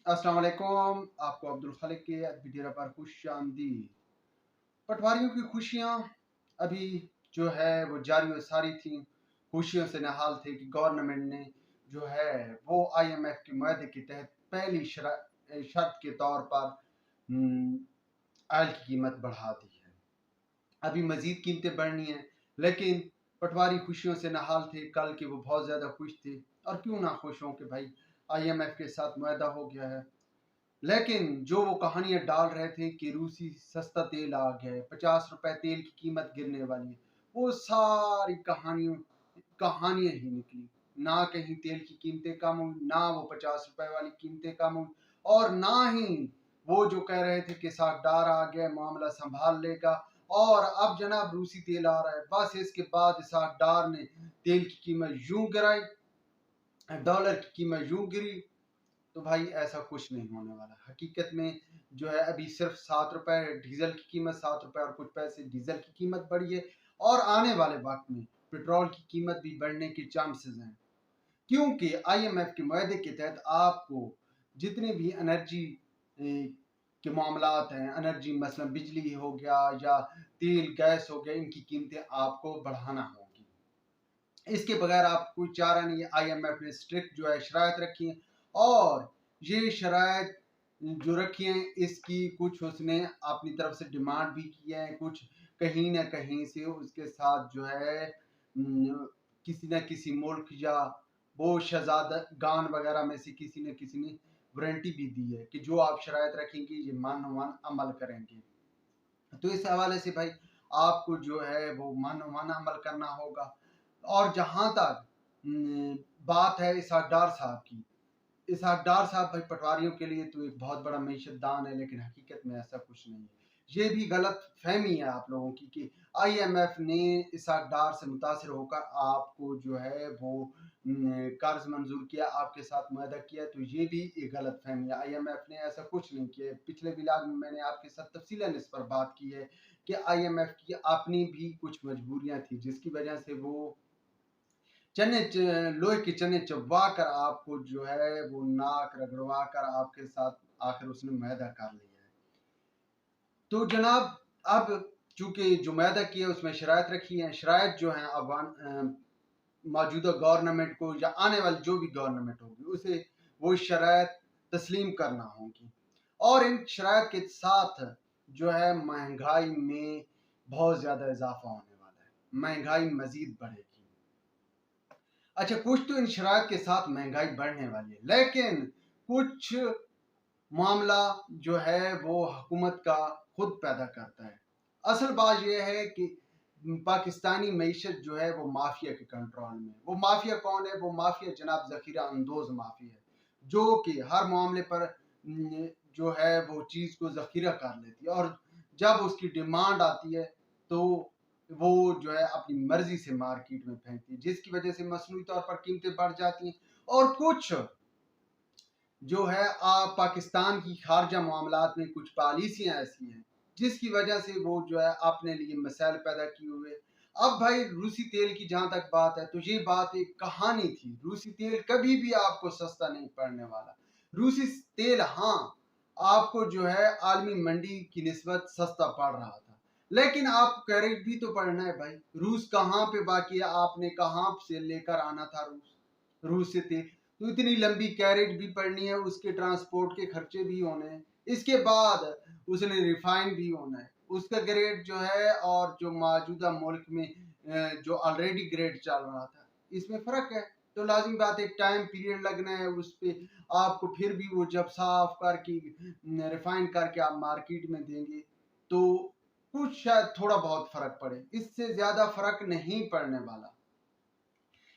अस्सलाम वालेकुम। आपको अब्दुल खालिक के वीडियो पर खुश आमदीद। पटवारियों की खुशियाँ अभी जो है वो जारी व सारी थी। खुशियों से नहाल थे कि गवर्नमेंट ने जो है वो IMF के मुआहदे के तहत पहली शर्त के तौर पर ऑयल की कीमत बढ़ा दी है। अभी मजीद कीमतें बढ़नी है, लेकिन पटवारी खुशियों से नहाल थे। कल के वो बहुत ज़्यादा खुश थे, और क्यों ना खुश हों कि भाई IMF के साथ मुआहदा हो गया है। लेकिन जो वो कहानियां डाल रहे थे कि रूसी सस्ता तेल आ गया है, 50 रुपए तेल की कीमत गिरने वाली है, वो सारी कहानियां ही निकली। ना कहीं तेल की कीमतें कम हुई, ना वो 50 रुपए वाली कीमतें कम हुई, और ना ही वो जो कह रहे थे कि सागदार आ गया, मामला संभाल लेगा। और अब जनाब रूसी तेल आ रहा है, बस इसके बाद सागदार ने तेल की कीमत यूं गिराई, डॉलर की कीमत यूं गिरी। तो भाई ऐसा कुछ नहीं होने वाला। हकीकत में जो है अभी सिर्फ 7 रुपए डीजल की कीमत, 7 रुपए और कुछ पैसे डीजल की कीमत बढ़ी है, और आने वाले वक्त में पेट्रोल की कीमत भी बढ़ने के चांसेस हैं, क्योंकि IMF के मुआहदे के तहत आपको जितने भी एनर्जी के मामलात हैं, एनर्जी मसलन बिजली हो गया या तेल गैस हो गया, इनकी कीमतें आपको बढ़ाना होगी। इसके बगैर आप कोई चारा नहीं है। IMF ने स्ट्रिक्ट जो है शराइत रखी हैं, और ये शराइत जो रखी हैं इसकी कुछ उसने अपनी तरफ से डिमांड भी की है, कुछ कहीं ना कहीं से उसके साथ जो है किसी न किसी मुल्क या वो शहजादगान वगैरह में से किसी न किसी ने वारंटी भी दी है कि जो आप शराइत रखेंगे ये मान अमल करेंगे। तो इस हवाले से भाई आपको जो है वो मान अमल करना होगा। और जहाँ तक बात है इसहाक डार साहब की, इसहाक डार साहब भाई पटवारियों के लिए तो एक बहुत बड़ा मईशतदान है, लेकिन हकीकत में ऐसा कुछ नहीं है। ये भी गलत फहमी है आप लोगों की कि IMF ने इसहाक डार से मुतासर होकर आपको जो है वो कर्ज मंजूर किया, आपके साथ मुआहदा किया। तो ये भी एक गलत फहमी है। IMF ने ऐसा कुछ नहीं किया। पिछले व्लॉग में मैंने आपके साथ तफसीलन इस पर बात की है कि IMF की अपनी भी कुछ मजबूरियां थी, जिसकी वजह से वो लोहे के चने चबवा कर आपको जो है वो नाक रगड़वा कर आपके साथ आखिर उसने मुआहदा कर लिया है। तो जनाब अब चूंकि जो मुआहदा किया उसमें शराइत रखी है, शराइत जो है अब मौजूदा गवर्नमेंट को या आने वाली जो भी गवर्नमेंट होगी उसे वो शराइत तस्लीम करना होगी। और इन शराइत के साथ जो है महंगाई में बहुत ज़्यादा इजाफा होने वाला है, महंगाई मजीद बढ़ेगी। अच्छा, कुछ तो इन शराइत के साथ महंगाई बढ़ने वाली है, लेकिन कुछ मामला जो है वो हुकूमत का खुद पैदा करता है। असल बात यह है कि पाकिस्तानी मईशत जो है वो माफिया के कंट्रोल में। वो माफिया कौन है? वो माफिया जनाब ज़खीरा अंदोज माफिया है, जो कि हर मामले पर जो है वो चीज़ को ज़खीरा कर लेती है, और जब उसकी डिमांड आती है तो वो जो है अपनी मर्जी से मार्केट में फेंकती है, जिसकी वजह से मसनूई तौर पर कीमतें बढ़ जाती हैं। और कुछ जो है पाकिस्तान की खारजा मामलात में कुछ पॉलिसियां ऐसी हैं जिसकी वजह से वो जो है अपने लिए मसाइल पैदा किए हुए। अब भाई रूसी तेल की जहां तक बात है, तो ये बात एक कहानी थी। रूसी तेल कभी भी आपको सस्ता नहीं पड़ने वाला। रूसी तेल हाँ आपको जो है आलमी मंडी की निस्बत सस्ता पड़ रहा था, लेकिन आप कैरेट भी तो पड़ना है भाई। रूस कहाँ पे बाकी है? आपने कहाँ से लेकर आना था रूस से तेल? तो इतनी लंबी कैरेट भी पड़नी है, उसके ट्रांसपोर्ट के खर्चे भी होने हैं, इसके बाद उसने रिफाइन भी होना है, उसका ग्रेड जो है और जो मौजूदा मुल्क में जो ऑलरेडी ग्रेड चल रहा था इसमें फर्क है। तो लाजिम बात है टाइम पीरियड लगना है उस पर आपको, फिर भी वो जब साफ करके रिफाइन करके आप मार्केट में देंगे तो कुछ शायद थोड़ा बहुत फर्क पड़े, इससे ज्यादा फर्क नहीं पड़ने वाला।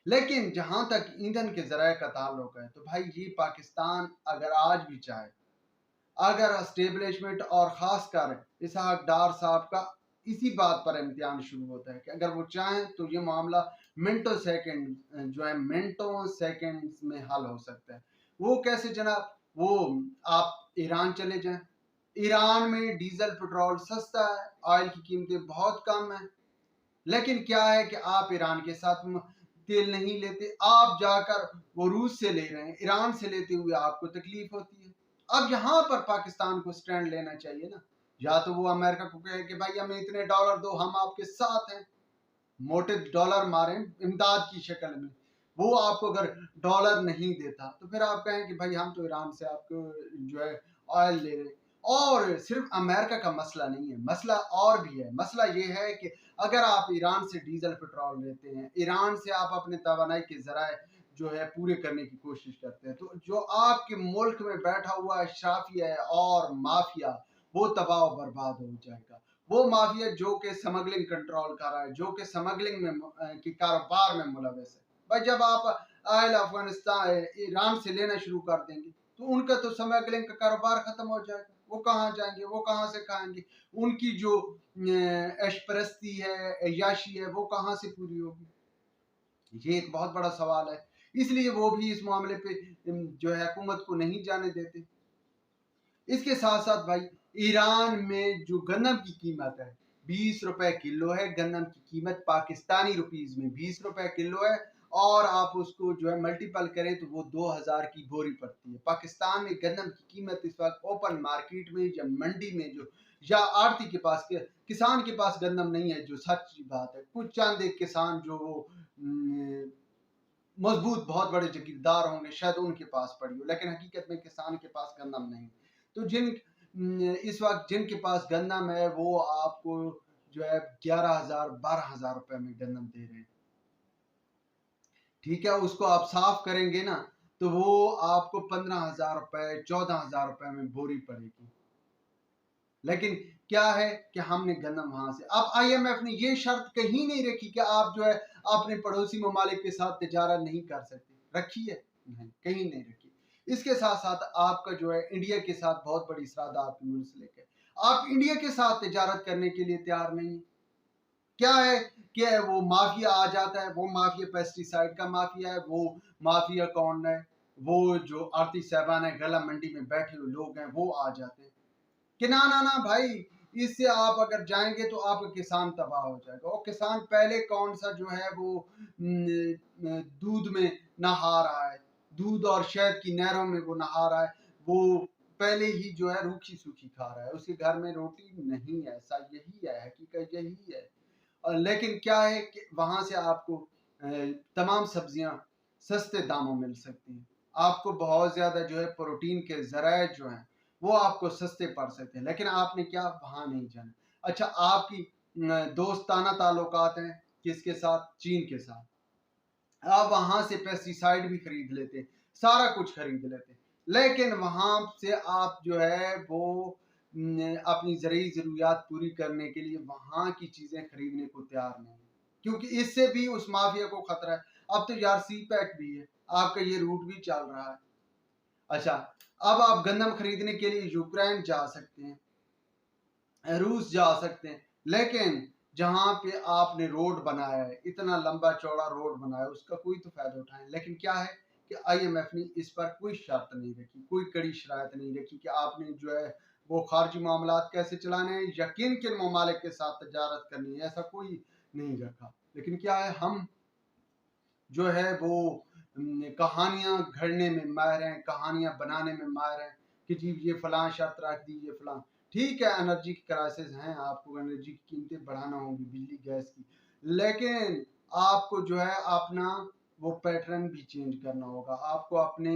लेकिन जहां तक ईंधन के जराये का ताल्लुक है, तो भाई ये पाकिस्तान अगर आज भी चाहे, अगर स्टेब्लिशमेंट और खासकर इसहाक डार साहब का इसी बात पर इम्तिहान शुरू होता है कि अगर वो चाहें तो ये मामला मिनटों सेकंड्स में हल हो सकता है। वो कैसे जनाब? वो आप ईरान चले जाएं, ईरान में डीजल पेट्रोल सस्ता है, ऑयल की कीमतें बहुत कम है, लेकिन क्या है कि आप ईरान के साथ तेल नहीं लेते, आप जाकर वो रूस से ले रहे हैं, ईरान से लेते हुए आपको तकलीफ होती है। अब यहाँ पर पाकिस्तान को स्टैंड लेना चाहिए ना, या तो वो अमेरिका को कहे कि भाई हमें इतने डॉलर दो, हम आपके साथ हैं, मोटे डॉलर मारें इमदाद की शक्ल में। वो आपको अगर डॉलर नहीं देता तो फिर आप कहें कि भाई हम तो ईरान से आपको जो है ऑयल ले रहे। और सिर्फ अमेरिका का मसला नहीं है, मसला और भी है। मसला ये है कि अगर आप ईरान से डीजल पेट्रोल लेते हैं, ईरान से आप अपने तवानाई के ज़राए जो है पूरे करने की कोशिश करते हैं, तो जो आपके मुल्क में बैठा हुआ अशराफिया और माफिया वो तबाह और बर्बाद हो जाएगा। वो माफिया जो कि स्मगलिंग कंट्रोल कर रहा है, जो कि स्मगलिंग में की कारोबार में मुलविस है। भाई जब आप ऑयल अफगानिस्तान ईरान से लेना शुरू कर देंगे तो उनका तो स्मगलिंग का कारोबार खत्म हो जाएगा। वो कहाँ जाएंगे, वो कहाँ से खाएंगे, उनकी जो ऐशपरस्ती है, अय्याशी है, वो कहाँ से पूरी होगी? ये एक बहुत बड़ा सवाल है। इसलिए वो भी इस मामले पे जो है हुकूमत को नहीं जाने देते। इसके साथ साथ भाई ईरान में जो गन्नम की कीमत है 20 रुपए किलो है। गन्नम की कीमत पाकिस्तानी रुपीस में 20 रुपए किलो है, और आप उसको जो है मल्टीपल करें तो वो 2000 की बोरी पड़ती है। पाकिस्तान में गन्नम की कीमत इस वक्त ओपन मार्केट में या मंडी में जो या आड़ती के पास किसान के पास गन्नम नहीं है, जो सच्ची बात है। कुछ चंद एक किसान जो वो मजबूत बहुत बड़े जागीरदार होंगे शायद उनके पास पड़ी हो, लेकिन हकीकत में किसान के पास गंदम नहीं। तो इस वक्त जिनके पास गंदम है वो आपको जो है 11,000 12,000 रुपए में गंदम दे रहे हैं। ठीक है, उसको आप साफ करेंगे ना तो वो आपको 15,000 रुपए 14,000 रुपए में बोरी पड़ेगी। लेकिन क्या है कि हमने गंदम वहां से, अब IMF ने ये शर्त कहीं नहीं रखी कि आप जो है अपने पड़ोसी ममालिक के साथ तिजारत नहीं कर सकते। रखी है? नहीं, कहीं नहीं रखी। इसके साथ साथ आपका जो है इंडिया के साथ बहुत बड़ी सराहदात मुंसलिक है। आप इंडिया के साथ तिजारत करने के लिए तैयार नहीं है। क्या है कि वो माफिया आ जाता है, वो माफिया पेस्टिसाइड का माफिया है। वो माफिया कौन है? वो जो आरती साहबान है गला मंडी में बैठे हुए लोग हैं वो आ जाते हैं कि ना ना ना भाई, इससे आप अगर जाएंगे तो आपका किसान तबाह हो जाएगा। और किसान पहले कौन सा जो है वो दूध में नहा रहा है, दूध और शहद की नहरों में वो नहा रहा है, वो पहले ही जो है रूखी सूखी खा रहा है, उसके घर में रोटी नहीं है। ऐसा यही है, हकीकत यही है। लेकिन क्या है कि वहां से आपको तमाम सब्जियां सस्ते दामों मिल सकती हैं। आपको बहुत ज्यादा जो है प्रोटीन के जराए जो हैं वो आपको सस्ते पड़ सकते हैं, लेकिन आपने क्या वहां नहीं जाना। अच्छा, आपकी दोस्ताना ताल्लुकात हैं किसके साथ? चीन के साथ। आप वहां से पेस्टिसाइड भी खरीद लेते, सारा कुछ खरीद लेते, लेकिन वहां से आप जो है वो अपनी ज़रूरी ज़रूरियात पूरी करने के लिए वहां की चीजें खरीदने को तैयार नहीं, क्योंकि इससे भी उस माफिया को खतरा है। अब तो यार सी पैक भी है, आपका ये रूट भी चल रहा है। अच्छा, अब आप गंदम खरीदने के लिए यूक्रेन जा सकते हैं, रूस जा सकते हैं, लेकिन जहां पे आपने रोड बनाया है, इतना लंबा चौड़ा रोड बनाया है, उसका कोई तो फायदा उठाएं। लेकिन क्या है कि IMF ने इस पर कोई शर्त नहीं रखी, कोई कड़ी शरायत नहीं रखी कि आपने जो है वो खारजी मामलात कैसे चलाने हैं या किन किन ममालिक के साथ तजारत करनी है, ऐसा कोई नहीं रखा। लेकिन क्या है, हम जो है वो कहानियां घड़ने में माहिर हैं, कहानियां बनाने में माहिर हैं कि जी ये फलां शर्त रख दी, ये फलां। ठीक है, एनर्जी की क्राइसिस हैं, आपको एनर्जी की कीमतें बढ़ाना होगी, बिजली गैस की, लेकिन आपको जो है अपना वो पैटर्न भी चेंज करना होगा। आपको अपने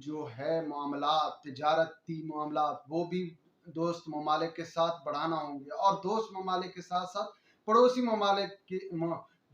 जो है मामलात, तिजारती मामलात, वो भी दोस्त ममालिक के साथ बढ़ाना होंगे, और दोस्त ममालिक के साथ साथ पड़ोसी ममालिक के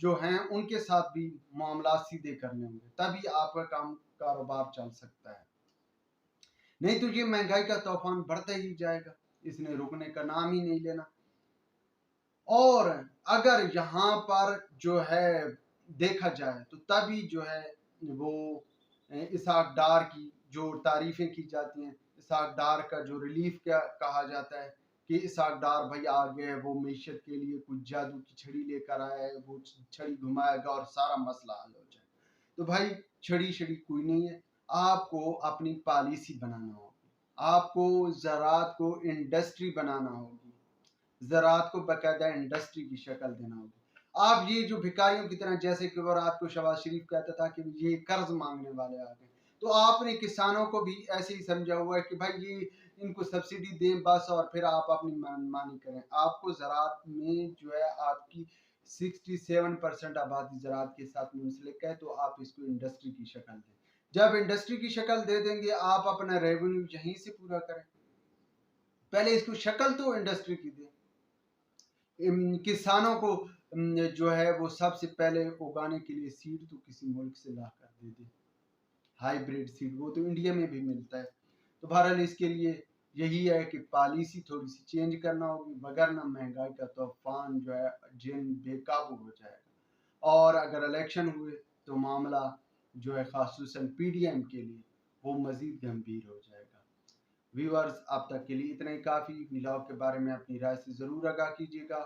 जो हैं उनके साथ भी मामला सीधे करने होंगे, तभी आपका काम कारोबार चल सकता है। नहीं तो ये महंगाई का तूफान बढ़ता ही जाएगा, इसने रुकने का नाम ही नहीं लेना। और अगर यहाँ पर जो है देखा जाए तो तभी जो है वो इसहाक डार की जो तारीफें की जाती हैं, इसहाक डार का जो रिलीफ क्या कहा जाता है कि इसहाक डार भाई आ गए, वो मीशत के लिए कुछ जादू की छड़ी लेकर आया है, वो छड़ी घुमाएगा और सारा मसला हल हो जाए। तो भाई छड़ी छड़ी कोई नहीं है, आपको अपनी पॉलिसी बनाना होगी, आपको ज़राअत को इंडस्ट्री बनाना होगी, ज़राअत को बाकायदा इंडस्ट्री की शक्ल देना होगी। आप ये जो भिखारियों की तरह, जैसे कि वो रात को शहबाज शरीफ कहता था कि ये कर्ज मांगने वाले आ गए, تو آپ نے کسانوں کو بھی ایسے ہی سمجھا ہوا ہے کہ بھائی یہ ان کو سبسڈی دیں بس، اور پھر آپ اپنی منمانی کریں. آپ کو زراعت میں جو ہے آپ کی 67% آبادی زراعت کے ساتھ منسلک ہے، تو آپ اس کو انڈسٹری کی شکل دیں. جب انڈسٹری کی شکل دے دیں گے آپ اپنا ریونیو یہیں سے پورا کریں. پہلے اس کو شکل تو انڈسٹری کی دیں. کسانوں کو جو ہے وہ سب سے پہلے اگانے کے لیے سیڈ تو کسی ملک سے لا کر دے دیں، ہائی سیڈ، وہ تو انڈیا میں بھی ملتا ہے. تو بہرحال اس کے لیے یہی ہے کہ پالیسی تھوڑی سی چینج کرنا ہوگی، وگرنہ مہنگائی کا طوفان جو ہے جن بے قابو ہو جائے گا. اور اگر الیکشن ہوئے تو معاملہ جو ہے خصوصاً پی ڈی ایم کے لیے وہ مزید گمبھیر ہو جائے گا. ویورز اب تک کے لیے اتنا ہی کافی. ولاگ کے بارے میں اپنی رائے سے ضرور آگاہ کیجیے گا.